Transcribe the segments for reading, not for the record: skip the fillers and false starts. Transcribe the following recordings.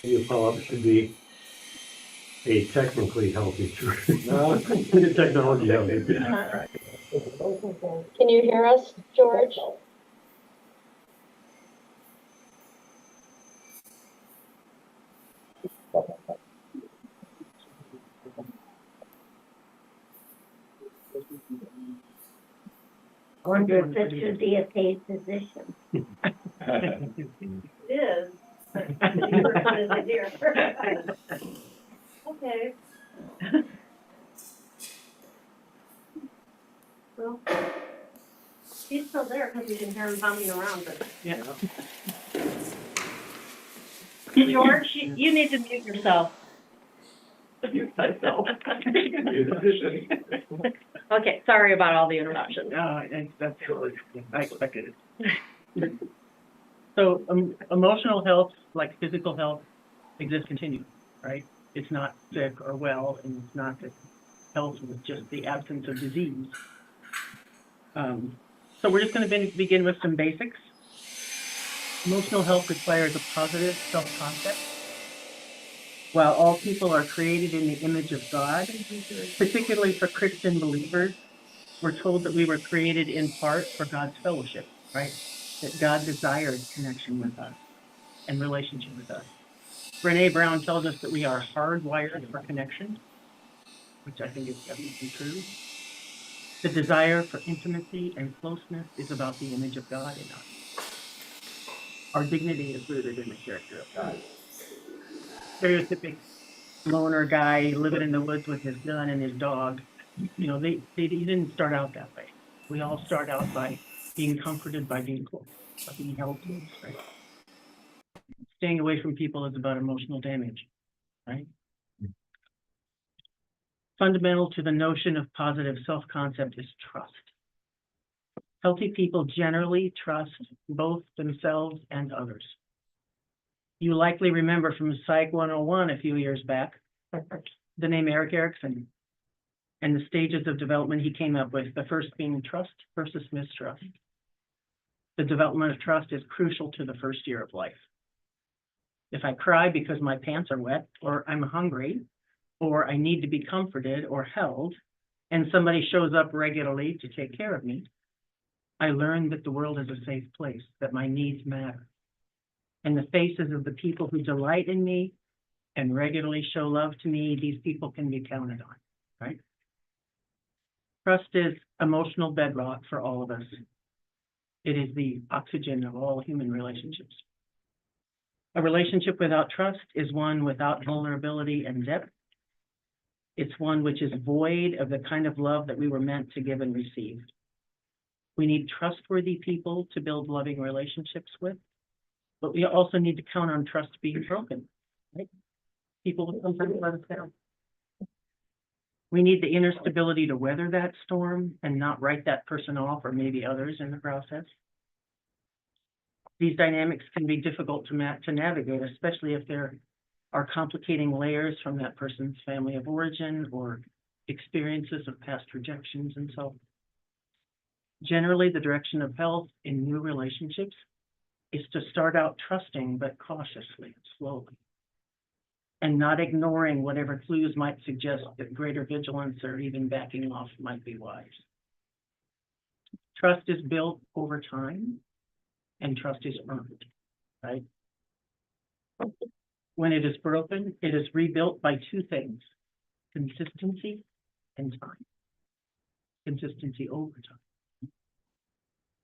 Your follow-up should be a technically healthy children. The technology healthy. Can you hear us, George? Wonder if this should be a paid position. It is. Okay. Well, he's still there because we can hear him bumming around, but. Yeah. George, you need to mute yourself. Mute myself. Okay, sorry about all the interruptions. No, that's I expected it. So emotional health, like physical health, exists continuum, right? It's not sick or well, and it's not that health is just the absence of disease. So we're just going to begin with some basics. Emotional health requires a positive self-concept. While all people are created in the image of God, particularly for Christian believers, we're told that we were created in part for God's fellowship, right? That God desires connection with us and relationship with us. Brene Brown tells us that we are hardwired for connection, which I think is definitely true. The desire for intimacy and closeness is about the image of God in us. Our dignity is rooted in the character of God. Stereotypic loner guy living in the woods with his gun and his dog, you know, they didn't start out that way. We all start out by being comforted by being close, by being held close, right? Staying away from people is about emotional damage, right? Fundamental to the notion of positive self-concept is trust. Healthy people generally trust both themselves and others. You likely remember from Psych 101 a few years back, the name Eric Erickson and the stages of development he came up with, the first being trust versus mistrust. The development of trust is crucial to the first year of life. If I cry because my pants are wet, or I'm hungry, or I need to be comforted or held, and somebody shows up regularly to take care of me, I learn that the world is a safe place, that my needs matter. And the faces of the people who delight in me and regularly show love to me, these people can be counted on, right? Trust is emotional bedrock for all of us. It is the oxygen of all human relationships. A relationship without trust is one without vulnerability and depth. It's one which is void of the kind of love that we were meant to give and receive. We need trustworthy people to build loving relationships with, but we also need to count on trust being broken, right? People will sometimes let us down. We need the inner stability to weather that storm and not write that person off, or maybe others in the process. These dynamics can be difficult to navigate, especially if there are complicating layers from that person's family of origin or experiences of past rejections and so on. Generally, the direction of health in new relationships is to start out trusting, but cautiously and slowly, and not ignoring whatever clues might suggest that greater vigilance or even backing off might be wise. Trust is built over time, and trust is earned, right? When it is broken, it is rebuilt by two things: consistency and time. Consistency over time.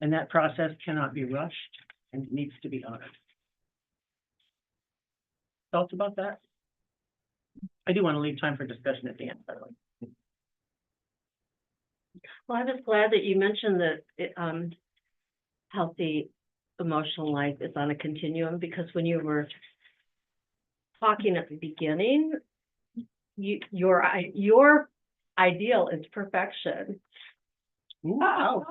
And that process cannot be rushed, and it needs to be honored. Thoughts about that? I do want to leave time for discussion at the end, by the way. Well, I was glad that you mentioned that healthy emotional life is on a continuum, because when you were talking at the beginning, your ideal is perfection. Ooh, wow.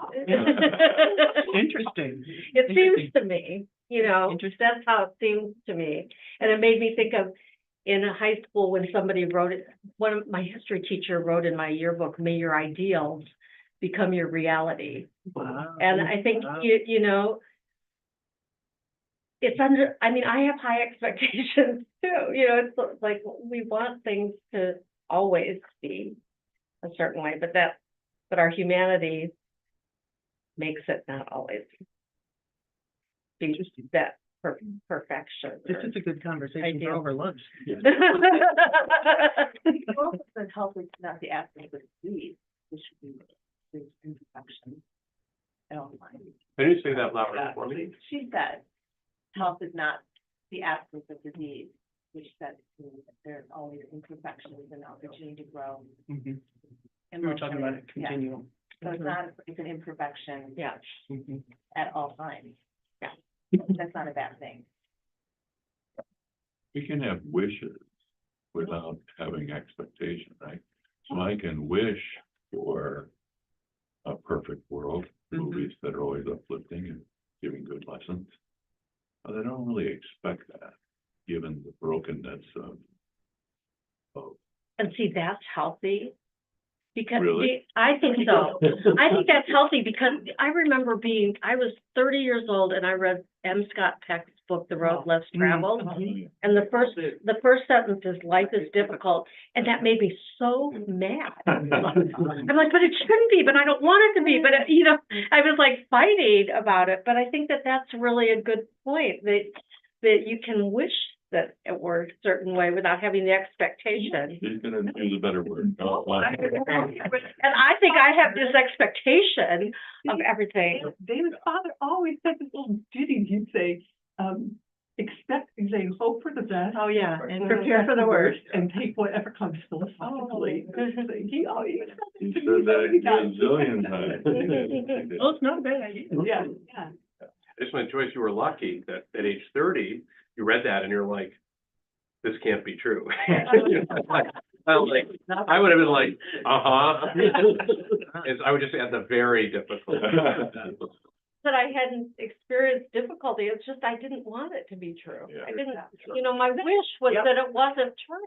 Interesting. It seems to me, that's how it seems to me. And it made me think of in high school when somebody wrote it, one of my history teacher wrote in my yearbook, "May your ideals become your reality." Wow. And I think, Wow. it's under, I mean, I have high expectations too, you know, it's like, we want things to always be a certain way, but our humanity makes it not always be that perfection. This is a good conversation for Ideal. over lunch. But health is not the absence of disease, it should be the imperfection. I don't mind. Can you say that louder for me? She said, health is not the absence of disease, which says there's always imperfections and opportunity to grow. Mhm. We were talking about a Yeah. continuum. So it's not, it's an imperfection Yeah, Mhm. at all times. Yeah. That's not a bad thing. We can have wishes without having expectation, right? So I can wish for a perfect world, movies that are always uplifting and giving good lessons. But I don't really expect that, given the brokenness of and see, that's healthy. Because Really? I think so. I think that's healthy because I remember I was 30 years old and I read M. Scott Peck's book, The Road Less Traveled. And the first sentence is, life is difficult. And that made me so mad. I'm like, but it shouldn't be, but I don't want it to be. But, you know, I was like fighting about it. But I think that that's really a good point, that you can wish that it were a certain way without having the expectation. He's gonna use a better word. Oh, wow. And I think I have this expectation of everything. David's father always said this little ditty. He'd say, he'd say, hope for the best. Oh, yeah. And prepare for the worst, and take whatever comes philosophically. He always said He it to said me so that many a times. gazillion times. Well, it's not a bad idea. Yeah, yeah. Just my choice, you were lucky that at age 30, you read that and you're like, this can't be true. I would have been like, I would just add the very difficult. That I hadn't experienced difficulty, it's just I didn't want it to be true. Yeah. I didn't, you know, my wish was that it wasn't true.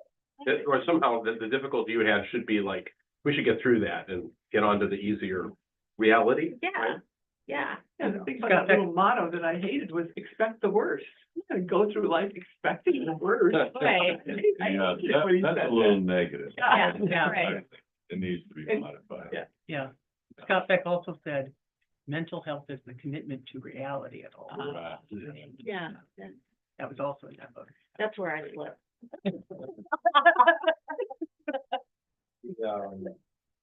Or somehow the difficulty you had should be like, we should get through that and get on to the easier reality. Yeah, right? yeah. And the thing about that little motto that I hated was expect the worst. You gotta go through life expecting the worst. Right. Yeah, that's a little negative. Yeah, yeah. I think it needs to be modified. Yeah. Yeah. Scott Beck also said, mental health is the commitment to reality at all. Right. Yeah, That was also in that book. that's where I live.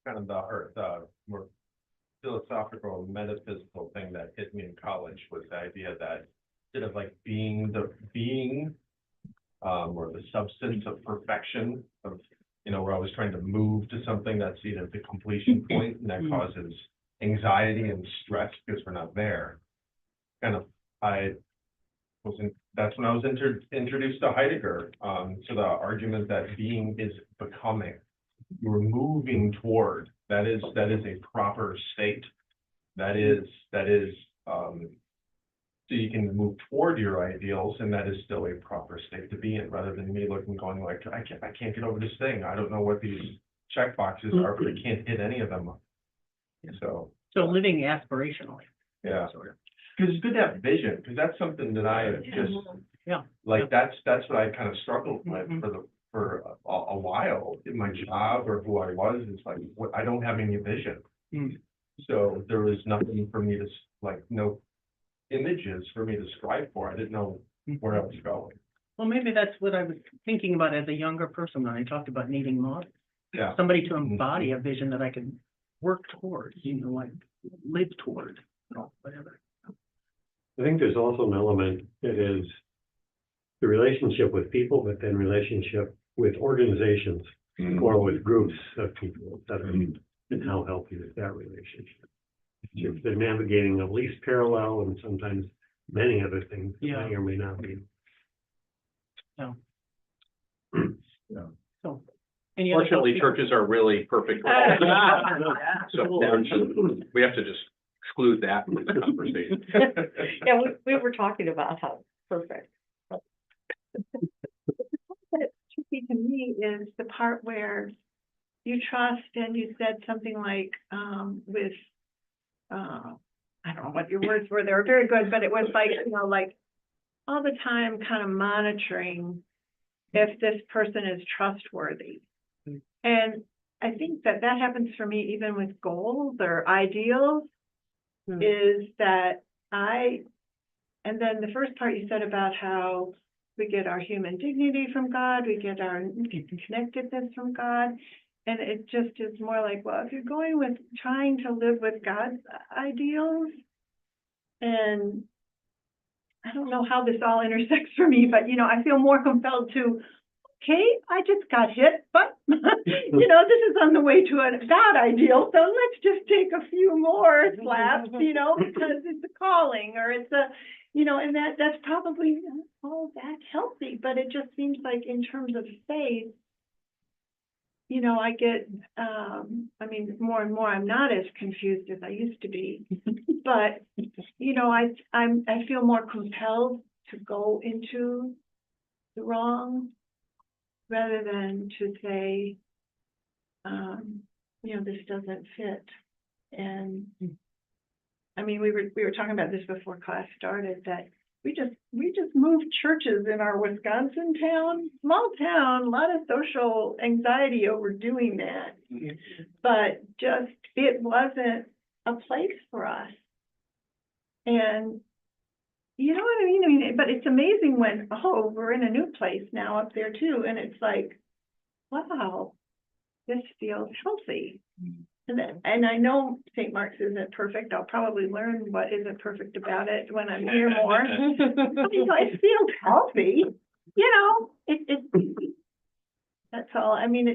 Kind of the more philosophical, metaphysical thing that hit me in college was the idea that instead of like being or the substance of perfection of, you know, we're always trying to move to something that's either the completion point, and that causes anxiety and stress because we're not there. Kind of, that's when I was introduced to Heidegger, to the argument that being is becoming. You're moving toward, that is a proper state. That is, so you can move toward your ideals, and that is still a proper state to be in, rather than me looking, going like, I can't get over this thing. I don't know what these check boxes are, but I can't hit any of them. So living aspirationally. yeah, Sort of. because it's good to have vision, because that's something that I have just, Yeah. like, that's what I kind of struggled with Mhm. for a while in my job or who I was. It's like, I don't have any vision. Mm. So there was nothing for me to, no images for me to strive for. I didn't know where I was going. Well, maybe that's what I was thinking about as a younger person when I talked about needing models. Yeah. Somebody to embody a vision that I can work towards, you know, like live toward, you know, whatever. I think there's also an element that is the relationship with people, but then relationship with organizations or with groups of people, et cetera, and how healthy is that relationship? If they're navigating at least parallel and sometimes many other things that Yeah. may or may not be. No. Yeah. So. any other Fortunately, thoughts? churches are really perfect. So we have to just exclude that from the conversation. Yeah, we were talking about how perfect. That's tricky to me is the part where you trust, and you said something like, with, I don't know what your words were, they were very good, but it was like, you know, like, all the time kind of monitoring if this person is trustworthy. And I think that happens for me even with goals or ideals, is that and then the first part you said about how we get our human dignity from God, we get our connectedness from God. And it just is more like, well, if you're going with trying to live with God's ideals, and I don't know how this all intersects for me, but, I feel more compelled to, okay, I just got hit, but, this is on the way to a God ideal, so let's just take a few more slaps, because it's a calling, or it's a, and that's probably all that healthy, but it just seems like in terms of faith, I get, more and more, I'm not as confused as I used to be, but, I feel more compelled to go into the wrong rather than to say, this doesn't fit. And we were talking about this before class started, that we just moved churches in our Wisconsin town, small town, a lot of social anxiety over doing that. But just, it wasn't a place for us. And you know what I mean? But it's amazing when, we're in a new place now up there too. And it's like, wow, this feels healthy. And I know St. Mark's isn't perfect. I'll probably learn what isn't perfect about it when I'm here more. It feels healthy, that's all. When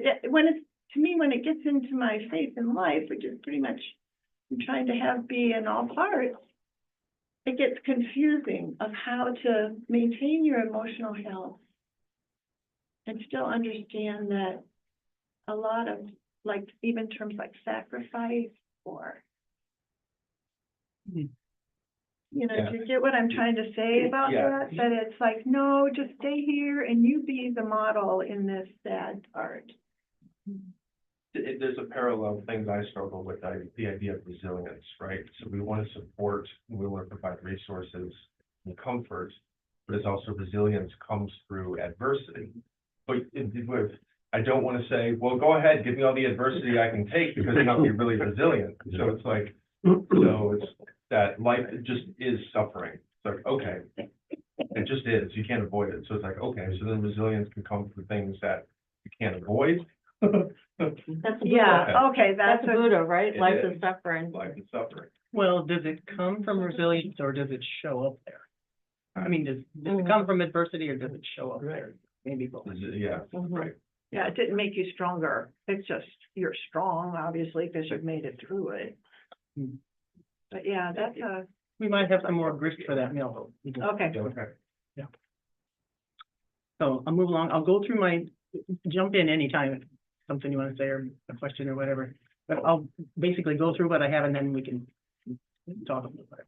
it gets into my faith in life, which is pretty much I'm trying to be in all parts, it gets confusing of how to maintain your emotional health and still understand that a lot of, even terms like sacrifice or, do you get what I'm trying to say about that? That it's like, no, just stay here and you be the model in this sad part. There's a parallel thing I struggle with, the idea of resilience, right? So we want to support, we want to provide resources and comfort, but it's also resilience comes through adversity. But I don't want to say, well, go ahead, give me all the adversity I can take, because then I'll be really resilient. So it's like, it's that life just is suffering. It's like, okay, it just is. You can't avoid it. So it's like, okay, so then resilience can come from things that you can't avoid. That's that's Buddha, right? It Life is. is suffering. Life is suffering. Well, does it come from resilience or does it show up there? Does it come from adversity or does it show up there? Maybe both. Yeah, right. Yeah, it didn't make you stronger. It's just, you're strong, obviously, because you've made it through it. But yeah, that's We might have some more grist for that mill. okay. Okay. So I'll move along. I'll go through jump in anytime, if something you want to say or a question or whatever. But I'll basically go through what I have and then we can talk about whatever.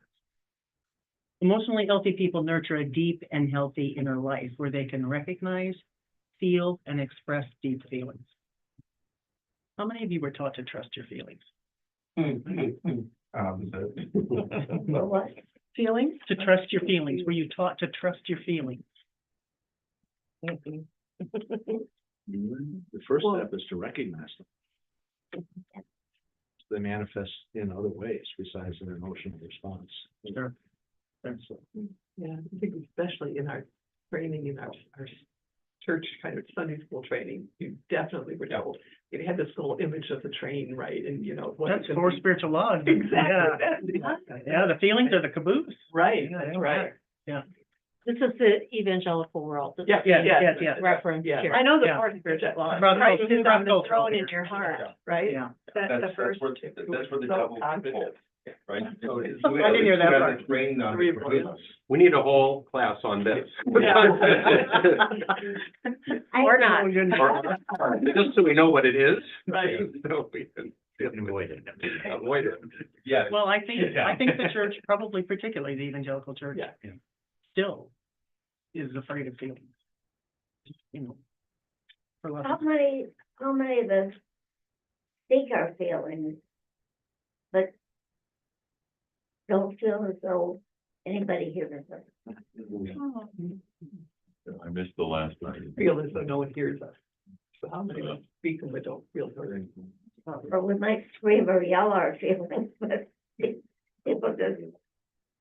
Emotionally healthy people nurture a deep and healthy inner life where they can recognize, feel, and express deep feelings. How many of you were taught to trust your feelings? What? Feelings? To trust your feelings. Were you taught to trust your feelings? The first step is to recognize them. They manifest in other ways besides an emotional response. Sure. So, Yeah, I think especially in our training, in our church kind of Sunday school training, you definitely were told, it had this little image of the train, right? And what That's four spiritual laws. Exactly. Yeah, the feelings are the caboose. Right, that's right. Yeah. This is the evangelical world. This is Yes. reference Yeah. here. I know the Yeah. four spiritual laws. Cross- Christ is on the cross- throne in your heart, right? Yeah. That's the first. That's where the devil comes in, right? So I didn't hear that part. Training on the We need a whole class on this. Or not. Or just so we know what it is. Right. So we can Avoid it. avoid it. Yeah. Well, I think the church, probably particularly the evangelical church, Yeah. still is afraid of feelings. For lots How of, many of us think our feelings, but don't feel as though Anybody here with us? I missed the last one. Feel as though no one hears us. So how many of us speak and we don't feel heard? Or we might scream or yell our feelings, but people just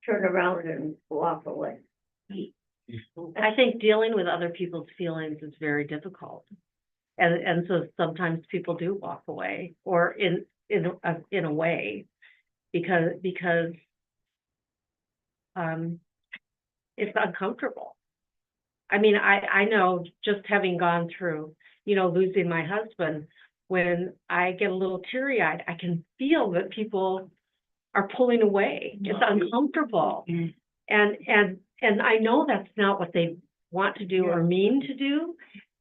turn around and walk away. I think dealing with other people's feelings is very difficult. And so sometimes people do walk away or in a way because it's uncomfortable. I mean, I know just having gone through, losing my husband, when I get a little teary-eyed, I can feel that people are pulling away. It's uncomfortable. And I know that's not what they want to do or mean to do,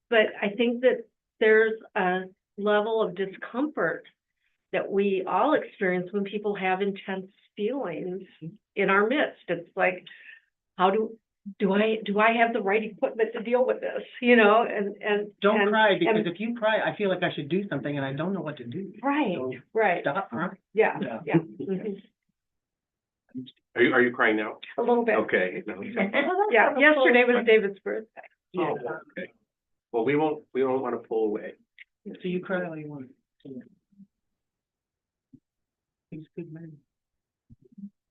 but I think that there's a level of discomfort that we all experience when people have intense feelings in our midst. It's like, how do I have the right equipment to deal with this, and Don't cry, because and- if you cry, I feel like I should do something and I don't know what to do. Right, So right, Stop crying. yeah, Yeah. yeah. Mhm. Are you crying now? A little bit. Okay. No. Yeah, yesterday was David's birthday. Oh, okay. Well, we won't want to pull away. So you cry all you want. He's a good man.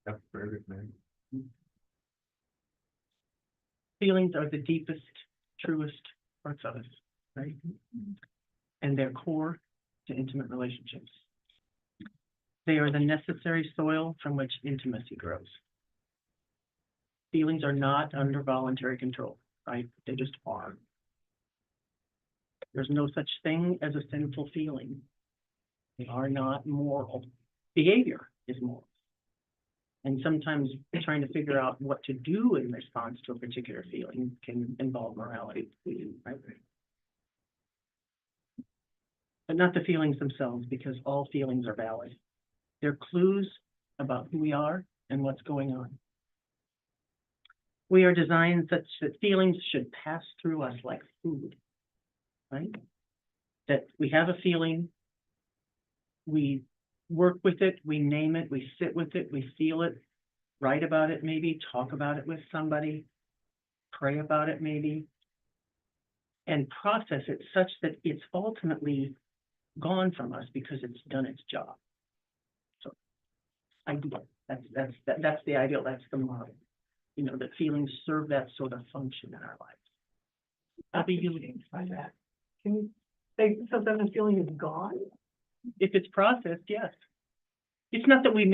That's very good, man. Feelings are the deepest, truest parts of us, right? And they're core to intimate relationships. They are the necessary soil from which intimacy grows. Feelings are not under voluntary control, right? They just are. There's no such thing as a sinful feeling. They are not moral. Behavior is moral. And sometimes trying to figure out what to do in response to a particular feeling can involve morality, right? But not the feelings themselves, because all feelings are valid. They're clues about who we are and what's going on. We are designed such that feelings should pass through us like food, right? That we have a feeling, we work with it, we name it, we sit with it, we feel it, write about it maybe, talk about it with somebody, pray about it maybe, and process it such that it's ultimately gone from us because it's done its job. So, ideal. That's the ideal. That's the model. That feelings serve that sort of function in our lives. I'll be using By that. Can you say sometimes the feeling is gone? if it's processed, yes. It's not that we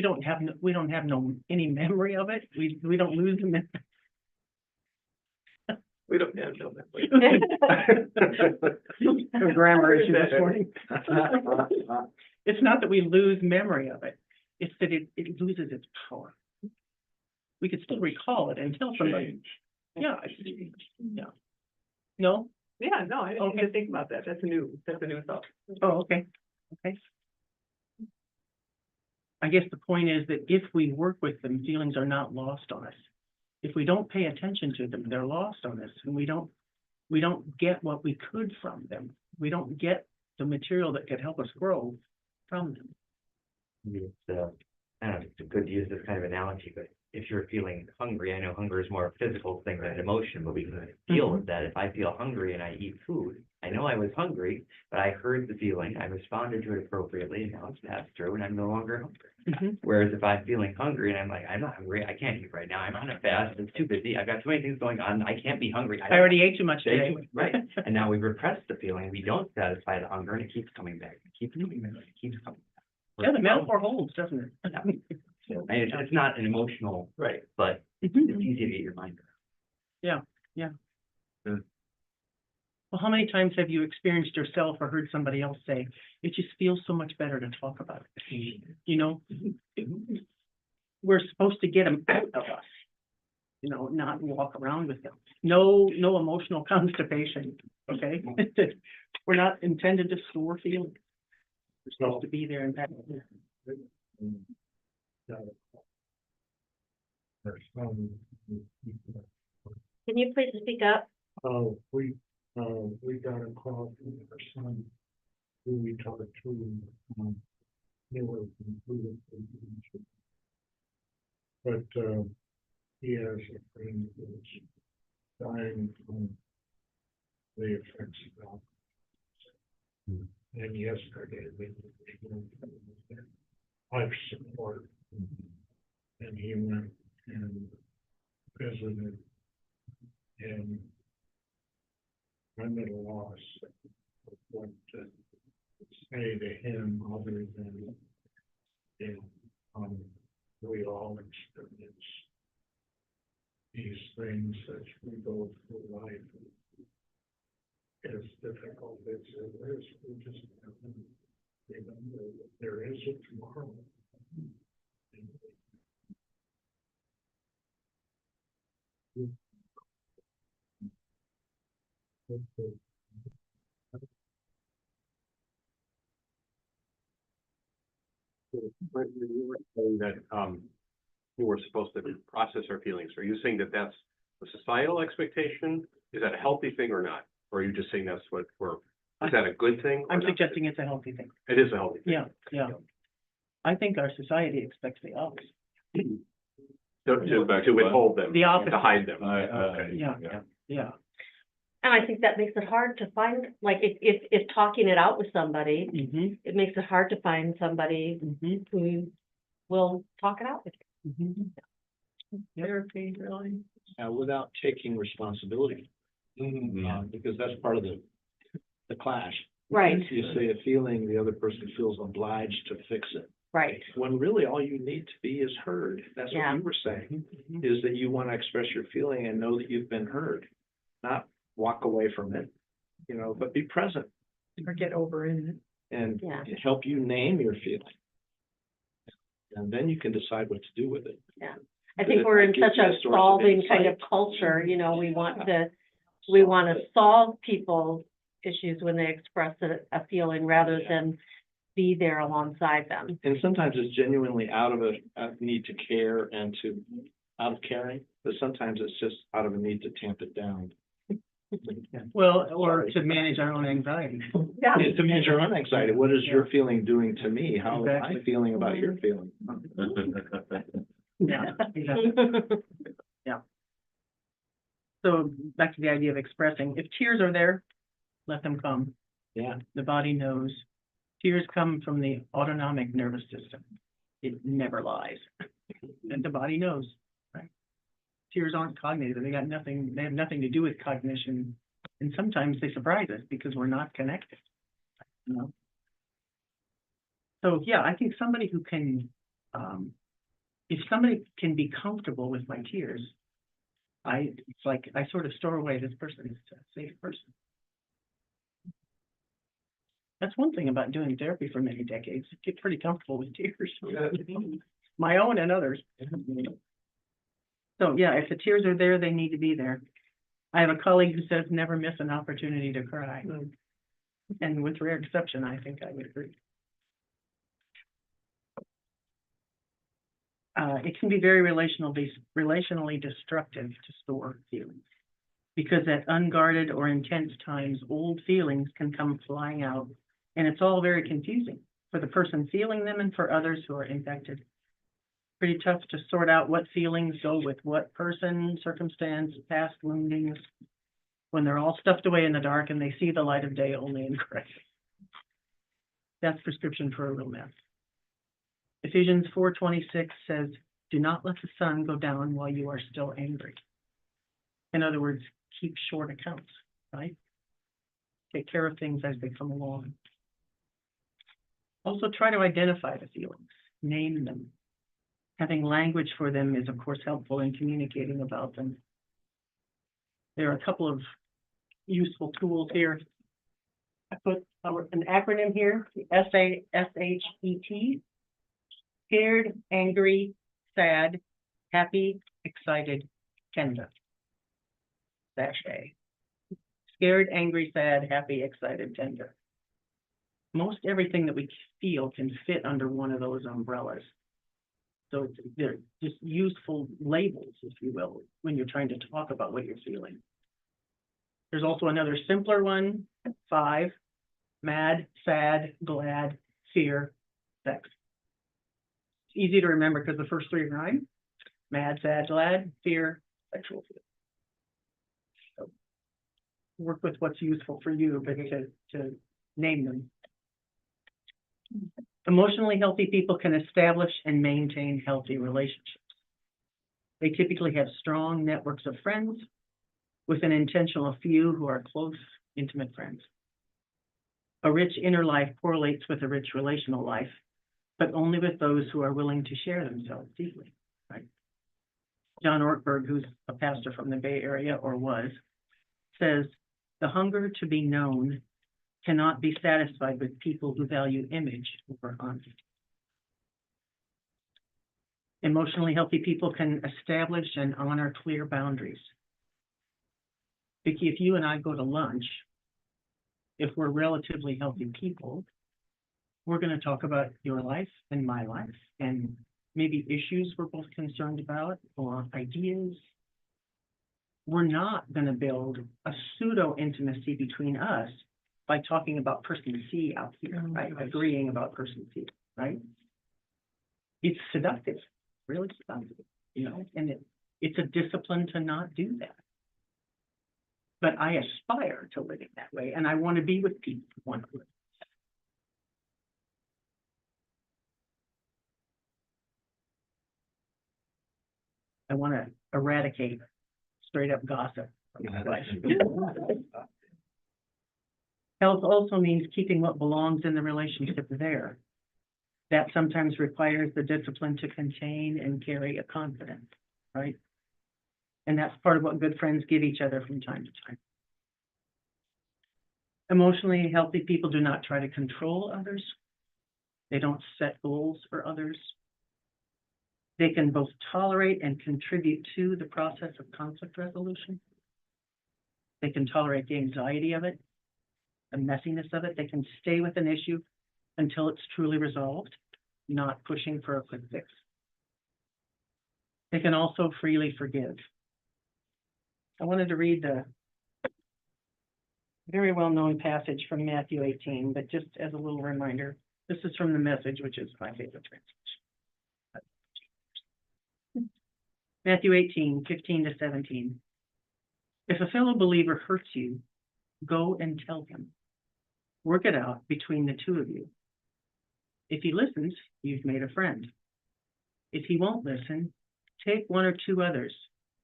don't have any memory of it. We don't lose the memory. We don't have no memory. A grammar issue this morning. It's not that we lose memory of it. It's that it loses its power. We could still recall it and tell somebody. Yeah. Yeah. No? Yeah, no, I didn't even think about that. That's a new thought. Oh, okay. Okay. I guess the point is that if we work with them, feelings are not lost on us. If we don't pay attention to them, they're lost on us, and we don't get what we could from them. We don't get the material that could help us grow from them. It's, I don't know, it's good to use this kind of analogy, but if you're feeling hungry, I know hunger is more a physical thing than an emotion, but we can deal with that. If I feel hungry and I eat food, I know I was hungry, but I heard the feeling, I responded to it appropriately, and now it's passed through and I'm no longer hungry. Whereas if I'm feeling hungry and I'm like, I'm not hungry, I can't eat right now, I'm on a fast, it's too busy, I've got too many things going on, I can't be hungry. I already ate too much today. Right, and now we repress the feeling, we don't satisfy the hunger, and it keeps coming back, it keeps coming back, it keeps coming back. Yeah, the metaphor holds, doesn't it? And it's not an emotional, Right. but it's easy to get your mind around. Yeah. Well, how many times have you experienced yourself or heard somebody else say, it just feels so much better to talk about it? We're supposed to get them out of us, not walk around with them. No emotional constipation, okay? We're not intended to store feelings. We're supposed to be there and back. Can you please speak up? We got a call from our son, who we talked to, but, difference. And yesterday, we life support. And he went and visited. And I'm at a loss of what to say to him other than, we all experience these things as we go through life. As difficult as it is, we just have to remember that there is a tomorrow. But you were saying that, we were supposed to process our feelings. Are you saying that that's a societal expectation? Is that a healthy thing or not? Or are you just saying that's what is that a good thing? or I'm not? suggesting it's a healthy thing. It is a healthy thing. Yeah. I think our society expects the opposite. To withhold them, The opposite. to hide them. Okay. Yeah. And I think that makes it hard to find, like, if talking it out with somebody, Mm-hmm, it makes it hard to find somebody mm-hmm, who will talk it out with you. mm-hmm. Therapy, really. Without taking responsibility, because that's part of the clash. Right, You say a feeling, the other person feels obliged to fix it. right, When really all you need to be is heard. That's Yeah. what you were saying, is that you want to express your feeling and know that you've been heard, not walk away from it, but be present Or get over in it. and Yeah. help you name your feeling. And then you can decide what to do with it. yeah. I think we're in such a solving kind of culture, we want to solve people's issues when they express a feeling rather than be there alongside them. And sometimes it's genuinely out of a need to care and out of caring, but sometimes it's just out of a need to tamp it down. Well, or to manage our own anxiety. Yeah. It's to manage your own anxiety. What is your feeling doing to me? How am I Exactly. feeling about your feeling? Yeah, exactly. Yeah. So back to the idea of expressing, if tears are there, let them come. Yeah. The body knows. Tears come from the autonomic nervous system. It never lies. And the body knows, right? Tears aren't cognitive. They have nothing to do with cognition. And sometimes they surprise us because we're not connected. So yeah, I think somebody who can, if somebody can be comfortable with my tears, it's like I sort of store away this person is a safe person. That's one thing about doing therapy for many decades. Get pretty comfortable with tears. My own and others. So yeah, if the tears are there, they need to be there. I have a colleague who says never miss an opportunity to cry. And with rare exception, I think I would agree. It can be very relationally destructive to store feelings. Because at unguarded or intense times, old feelings can come flying out. And it's all very confusing for the person feeling them and for others who are impacted. Pretty tough to sort out what feelings go with what person, circumstance, past woundings, when they're all stuffed away in the dark and they see the light of day only in Christ. That's prescription for a real mess. Ephesians 4:26 says, "Do not let the sun go down while you are still angry." In other words, keep short accounts, right? Take care of things as they come along. Also try to identify the feelings, name them. Having language for them is, of course, helpful in communicating about them. There are a couple of useful tools here. I put an acronym here, the SHET. Scared, angry, sad, happy, excited, tender. -A. Scared, angry, sad, happy, excited, tender. Most everything that we feel can fit under one of those umbrellas. So they're just useful labels, if you will, when you're trying to talk about what you're feeling. There's also another simpler one, 5, mad, sad, glad, fear, sex. It's easy to remember because the first 3 rhyme. Mad, sad, glad, fear, sexual feeling. So work with what's useful for you, but to name them. Emotionally healthy people can establish and maintain healthy relationships. They typically have strong networks of friends with an intentional few who are close, intimate friends. A rich inner life correlates with a rich relational life, but only with those who are willing to share themselves deeply, right? John Ortberg, who's a pastor from the Bay Area, or was, says, the hunger to be known cannot be satisfied with people who value image over honesty. Emotionally healthy people can establish and honor clear boundaries. Vicki, if you and I go to lunch, if we're relatively healthy people, we're going to talk about your life and my life, and maybe issues we're both concerned about or ideas. We're not going to build a pseudo intimacy between us by talking about person C out here, right? Agreeing about person C, right? It's seductive, really seductive, and it's a discipline to not do that. But I aspire to living that way, and I want to be with people who want to live. I want to eradicate straight up gossip from my life. Health also means keeping what belongs in the relationship there. That sometimes requires the discipline to contain and carry a confidence, right? And that's part of what good friends give each other from time to time. Emotionally healthy people do not try to control others. They don't set goals for others. They can both tolerate and contribute to the process of conflict resolution. They can tolerate the anxiety of it, the messiness of it. They can stay with an issue until it's truly resolved, not pushing for a quick fix. They can also freely forgive. I wanted to read the very well-known passage from Matthew 18, but just as a little reminder, this is from the Message, which is my favorite translation. Matthew 18, 15 to 17. If a fellow believer hurts you, go and tell him. Work it out between the two of you. If he listens, you've made a friend. If he won't listen, take one or two others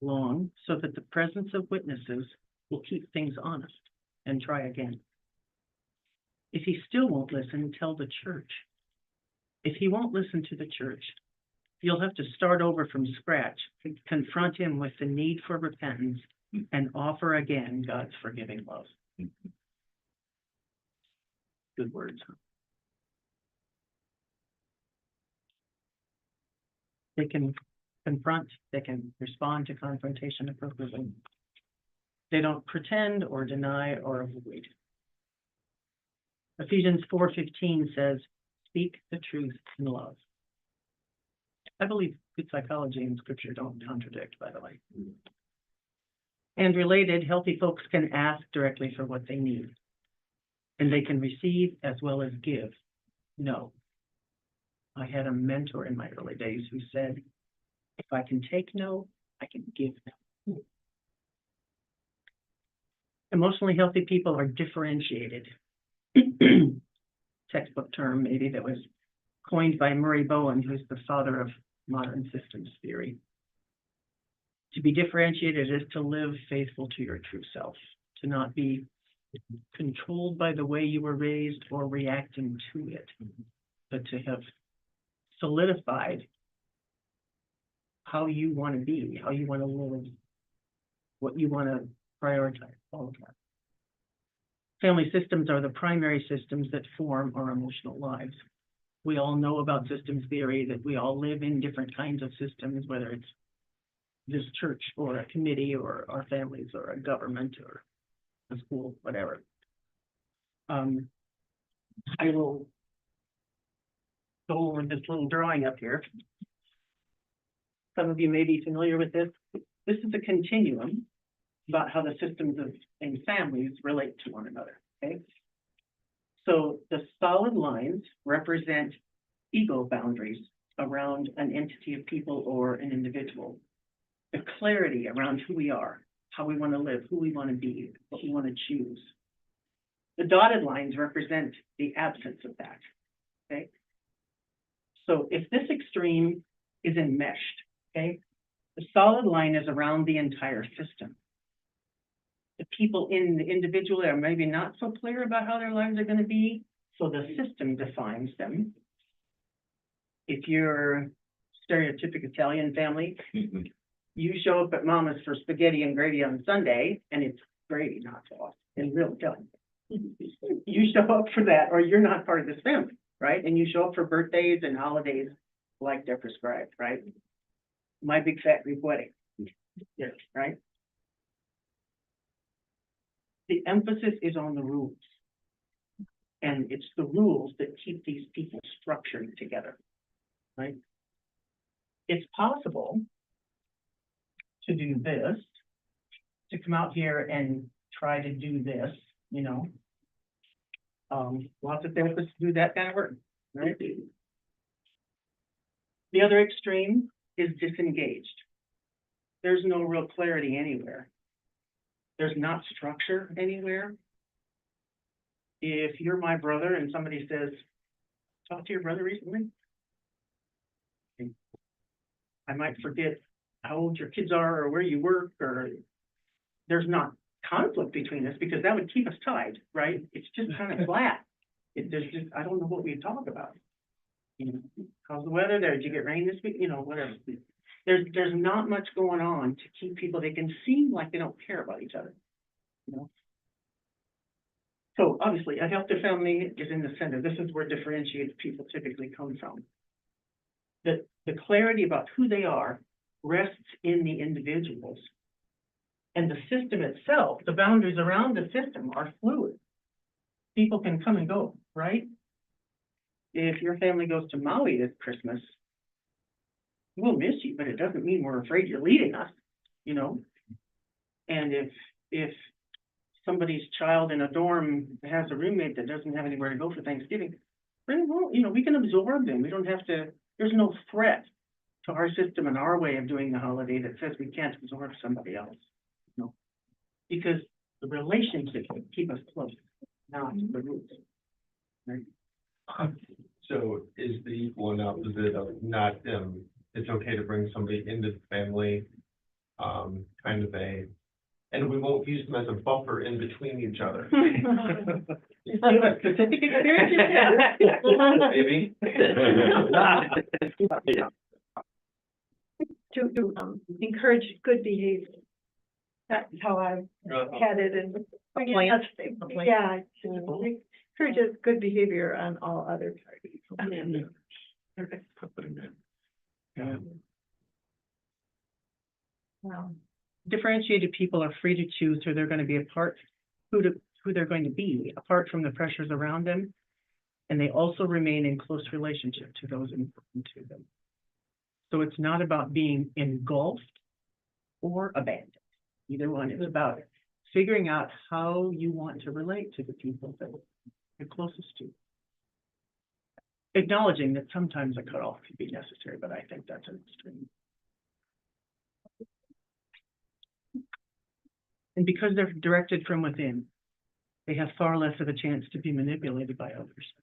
along so that the presence of witnesses will keep things honest, and try again. If he still won't listen, tell the church. If he won't listen to the church, you'll have to start over from scratch, confront him with the need for repentance, and offer again God's forgiving love. Good words. Huh? They can confront, they can respond to confrontation appropriately. They don't pretend or deny or avoid. Ephesians 4:15 says, speak the truth in love. I believe good psychology and scripture don't contradict, by the way. And related, healthy folks can ask directly for what they need, and they can receive as well as give. No. I had a mentor in my early days who said, if I can take no, I can give no. Emotionally healthy people are differentiated. Textbook term, maybe, that was coined by Murray Bowen, who's the father of modern systems theory. To be differentiated is to live faithful to your true self, to not be controlled by the way you were raised or reacting to it, but to have solidified how you want to be, how you want to live, what you want to prioritize, all of that. Family systems are the primary systems that form our emotional lives. We all know about systems theory, that we all live in different kinds of systems, whether it's this church or a committee or our families or a government or a school, whatever. I will go over this little drawing up here. Some of you may be familiar with this. This is a continuum about how the systems of and families relate to one another, okay? So the solid lines represent ego boundaries around an entity of people or an individual. The clarity around who we are, how we want to live, who we want to be, what we want to choose. The dotted lines represent the absence of that, okay? So if this extreme is enmeshed, okay, the solid line is around the entire system. The people in the individual are maybe not so clear about how their lives are going to be, so the system defines them. If you're stereotypic Italian family, you show up at mama's for spaghetti and gravy on Sunday, and it's gravy, not sauce, and real Italian. You show up for that, or you're not part of this family, right? And you show up for birthdays and holidays like they're prescribed, right? My big fat Greek wedding, yes, right? The emphasis is on the rules. And it's the rules that keep these people structured together, right? It's possible to do this, to come out here and try to do this, you know. Lots of therapists do that kind of work, right? The other extreme is disengaged. There's no real clarity anywhere. There's not structure anywhere. If you're my brother and somebody says, talk to your brother recently, I might forget how old your kids are or where you work, or there's not conflict between us because that would keep us tied, right? It's just kind of flat. There's just, I don't know what we talk about. You know, how's the weather there? Did you get rain this week? You know, whatever. There's not much going on to keep people, they can seem like they don't care about each other, you know? So obviously, a healthy family is in the center. This is where differentiated people typically come from. The clarity about who they are rests in the individuals. And the system itself, the boundaries around the system are fluid. People can come and go, right? If your family goes to Maui this Christmas, we'll miss you, but it doesn't mean we're afraid you're leaving us, you know? And if somebody's child in a dorm has a roommate that doesn't have anywhere to go for Thanksgiving, well, you know, we can absorb them. We don't have to, there's no threat to our system and our way of doing the holiday that says we can't absorb somebody else, you know? Because the relationships keep us close, not the roots, right? So is the equal and opposite of not, it's okay to bring somebody into the family, kind of a, and we won't use them as a buffer in between each other. You have a specific experience? Maybe. To encourage good behavior. That's how I've had it in. plan. Yeah, to encourage good behavior on all other parties. Well, differentiated people are free to choose who they're going to be who they're going to be apart from the pressures around them, and they also remain in close relationship to those important to them. So it's not about being engulfed or abandoned. Either one. It's about figuring out how you want to relate to the people that you're closest to. Acknowledging that sometimes a cutoff could be necessary, but I think that's an extreme. And because they're directed from within, they have far less of a chance to be manipulated by others.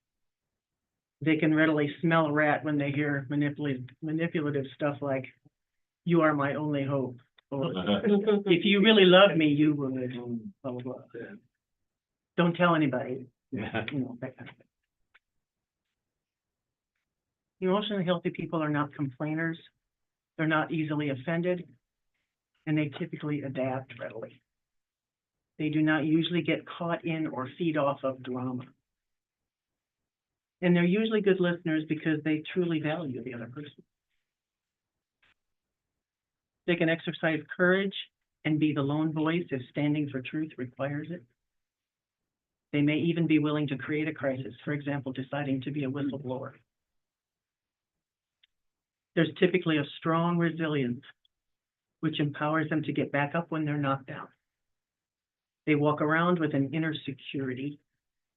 They can readily smell a rat when they hear manipulative stuff like, "You are my only hope," or "If you really love me, you would," blah, blah, blah. Don't tell anybody, you know, that kind of thing. Emotionally healthy people are not complainers. They're not easily offended, and they typically adapt readily. They do not usually get caught in or feed off of drama. And they're usually good listeners because they truly value the other person. They can exercise courage and be the lone voice if standing for truth requires it. They may even be willing to create a crisis, for example, deciding to be a whistleblower. There's typically a strong resilience, which empowers them to get back up when they're knocked down. They walk around with an inner security,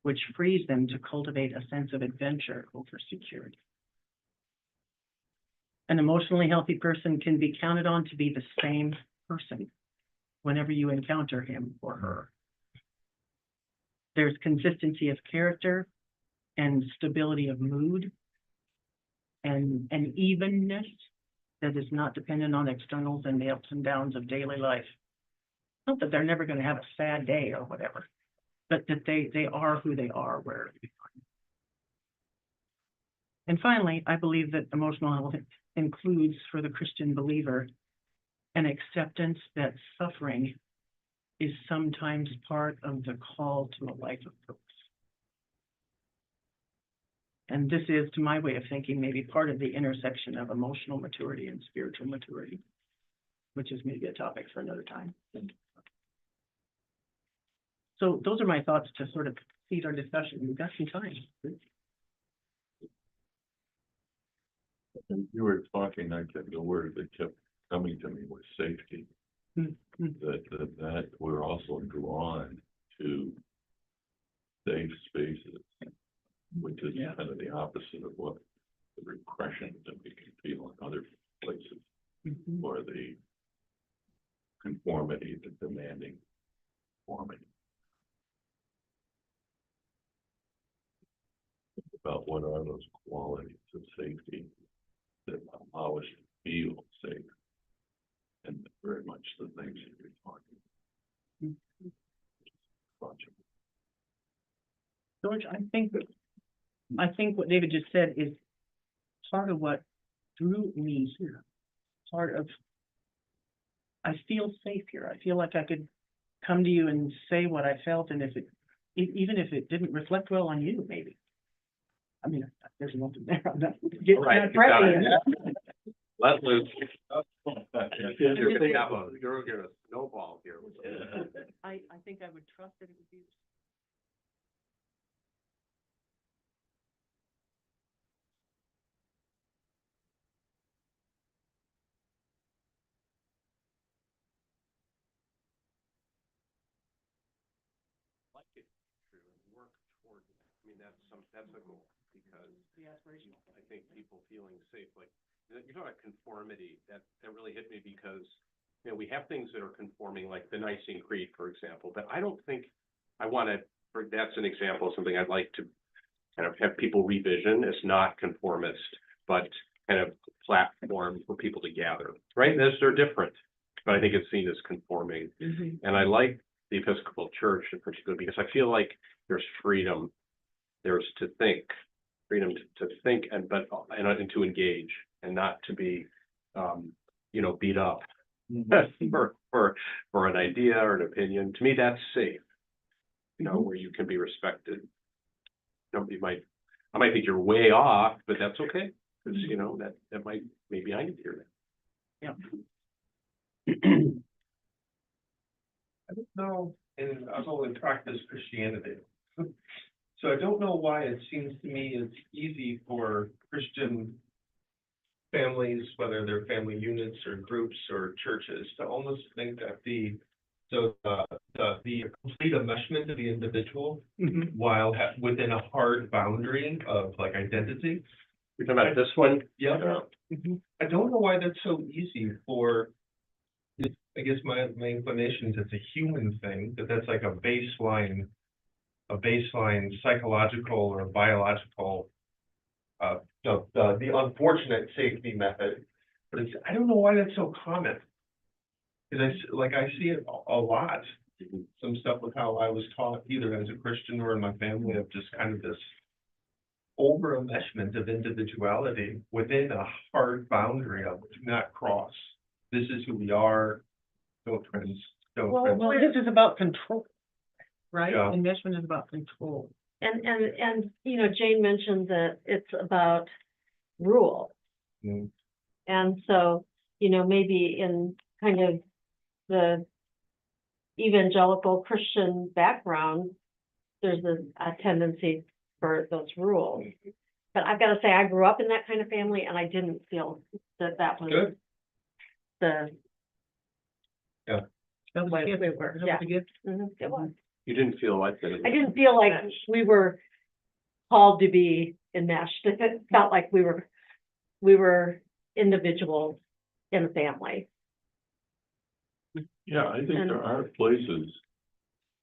which frees them to cultivate a sense of adventure over security. An emotionally healthy person can be counted on to be the same person whenever you encounter him or her. There's consistency of character and stability of mood and an evenness that is not dependent on externals and the ups and downs of daily life. Not that they're never going to have a sad day or whatever, but that they are who they are wherever they are. And finally, I believe that emotional health includes for the Christian believer an acceptance that suffering is sometimes part of the call to a life of purpose. And this is, to my way of thinking, maybe part of the intersection of emotional maturity and spiritual maturity, which is maybe a topic for another time. So those are my thoughts to sort of feed our discussion. We've got some time. And you were talking, I think the word that kept coming to me was safety. Mm-hmm. That we're also drawn to safe spaces, which is kind of the opposite of what the repression that we can feel in other places, or the conformity, the demanding conformity. About what are those qualities of safety that allow us to feel safe, and very much the things that you're talking about. George, I think what David just said is part of what drew me here. Part of, I feel safe here. I feel like I could come to you and say what I felt, and even if it didn't reflect well on you, maybe. I mean, there's nothing there. I'm not getting Right, prepping. Let loose. You're gonna have a snowball here. I think I would trust that it would be. Like it true and work toward it. I mean, that's a goal, because I think people feeling safe, like, you're talking about conformity, that really hit me, because, you know, we have things that are conforming, like the Nicene Creed, for example, but I don't think I want to, that's an example of something I'd like to kind of have people revision as not conformist, but kind of platform for people to gather, right? They're different, but I think it's seen as conforming. And I like the Episcopal Church in particular, because I feel like there's freedom, there's to think, freedom to think and to engage, and not to be, beat up for an idea or an opinion. To me, that's safe, where you can be respected. I might think you're way off, but that's okay, because that might, maybe I need to hear that. Yeah. I don't know, and I've only practiced Christianity. So I don't know why it seems to me it's easy for Christian families, whether they're family units or groups or churches, to almost think that the complete enmeshment of the individual, while within a hard boundary of like identity. You're talking about this one? Yeah. I don't know why that's so easy for. I guess my inclination is it's a human thing, that's like a baseline psychological or biological, the unfortunate safety method. But I don't know why that's so common. Because I see it a lot. Some stuff with how I was taught, either as a Christian or in my family, of just kind of this over enmeshment of individuality within a hard boundary of do not cross. This is who we are. Well, this is about control, right? Yeah. Enmeshment is about control. And Jane mentioned that it's about rule. And so, maybe in kind of the evangelical Christian background, there's a tendency for those rules. But I've got to say, I grew up in that kind of family, and I didn't feel that was good. The That was way a gift. we were. That Yeah. was a gift. It was. You didn't feel like that? I didn't feel like we were called to be enmeshed. It felt like we were individuals in a family. Yeah, I think there are places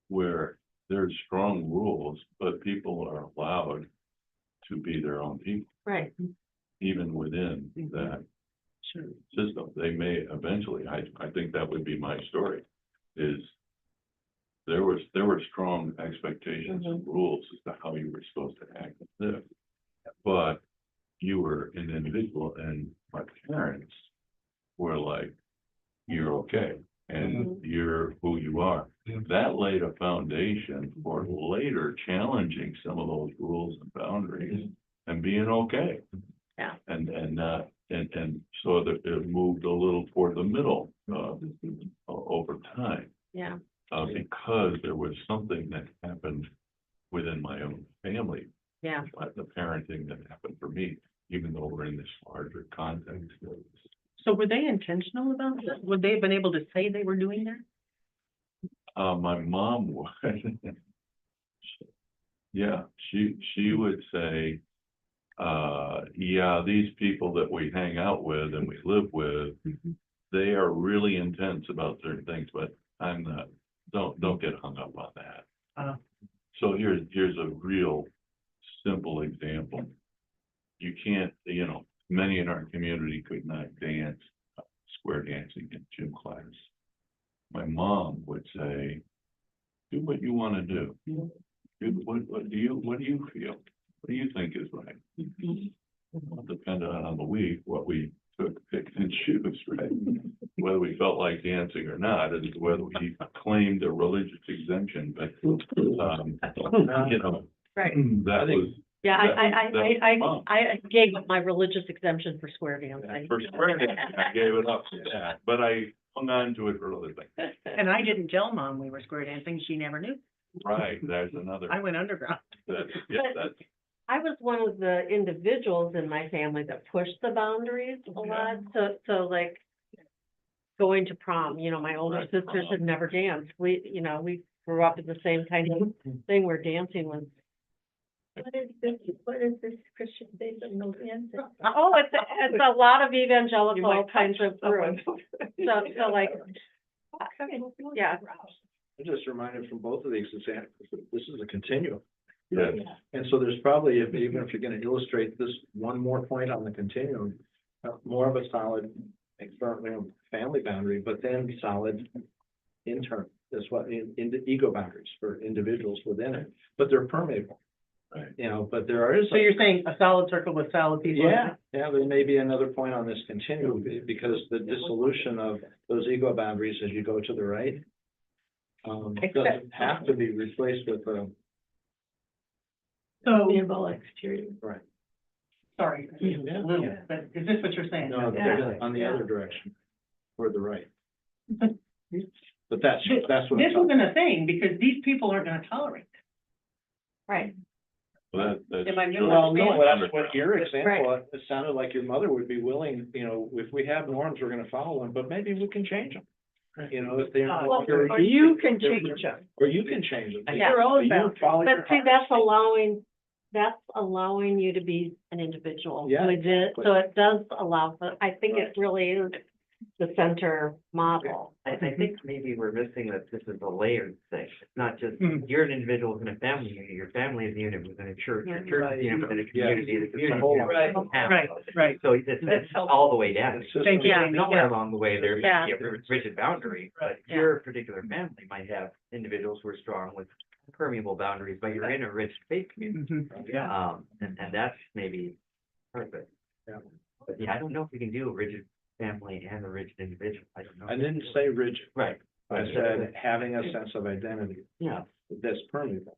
where there's strong rules, but people are allowed to be their own people, Right. even within that system. They may eventually, I think that would be my story, is there were strong expectations and rules as to how you were supposed to act and live. But you were an individual, and my parents were like, you're okay, and you're who you are. That laid a foundation for later challenging some of those rules and boundaries and being okay. Yeah. And so that it moved a little toward the middle, over time. Yeah. Because there was something that happened within my own family. Yeah. Like the parenting that happened for me, even though we're in this larger context. So were they intentional about that? Would they have been able to say they were doing that? My mom would. Yeah, she would say, yeah, these people that we hang out with and we live with, they are really intense about certain things, but I'm not, don't get hung up on that. So here's a real simple example. You can't, many in our community could not dance square dancing in gym class. My mom would say, do what you want to do. What do you feel? What do you think is right? Well, depending on the week, what we took, picked and choose, right? Whether we felt like dancing or not, and whether we claimed a religious exemption, but, Right. that was. Yeah, Mom. I gave up my religious exemption for square dancing. For square dancing, I gave it up, yeah, but I hung on to it for other things. And I didn't tell Mom we were square dancing. She never knew. Right, there's another. I went underground. That's I was one of the individuals in my family that pushed the boundaries a lot, so like going to prom, my older sisters had never danced. We grew up in the same kind of thing where dancing was. What is this Christian faith of no dancing? Oh, it's a lot of evangelical kinds of groups. So like, yeah. I'm just reminded from both of these examples, that this is a continuum. Yes. And so there's probably, even if you're gonna illustrate this one more point on the continuum, more of a solid external family boundary, but then solid internal, that's what, in the ego boundaries for individuals within it, but they're permeable. Right. But there is. So you're saying a solid circle with solid people? Yeah, there may be another point on this continuum, because the dissolution of those ego boundaries as you go to the right doesn't have to be replaced with a. So, exterior. Right. sorry, a little, but is this what you're saying? No, on the other direction, toward the right. But that's what. This isn't a thing, because these people aren't gonna tolerate it. Right. Well, that's Am I true. Well, no, that's what your example, Right. it sounded like your mother would be willing, if we have norms, we're gonna follow them, but maybe we can change them. If they're. no longer- Or you can change them. Or you can change them. Yeah. Your own You boundaries. follow your But see, that's allowing you to be an individual. Yeah, within- exactly. So it does allow, but I think it really is the center model. I think maybe we're missing that this is a layered thing. It's not just, you're an individual within a family unit, your family is a unit within a church, your church is a unit within a community, the community is a unit within a family. Right. So it's all the way down. It's just- Thank you. Yeah. Somewhere along the way, there Yeah. may be a rigid boundary, but Yeah. your particular family might have individuals who are strong with permeable boundaries, but you're in a rich faith community. Mhm. And that's maybe part of it. Yeah. But yeah, I don't know if we can do a rigid family and a rigid individual. I don't know. I didn't say rigid, Right. I said having a sense of identity Yeah. that's permeable.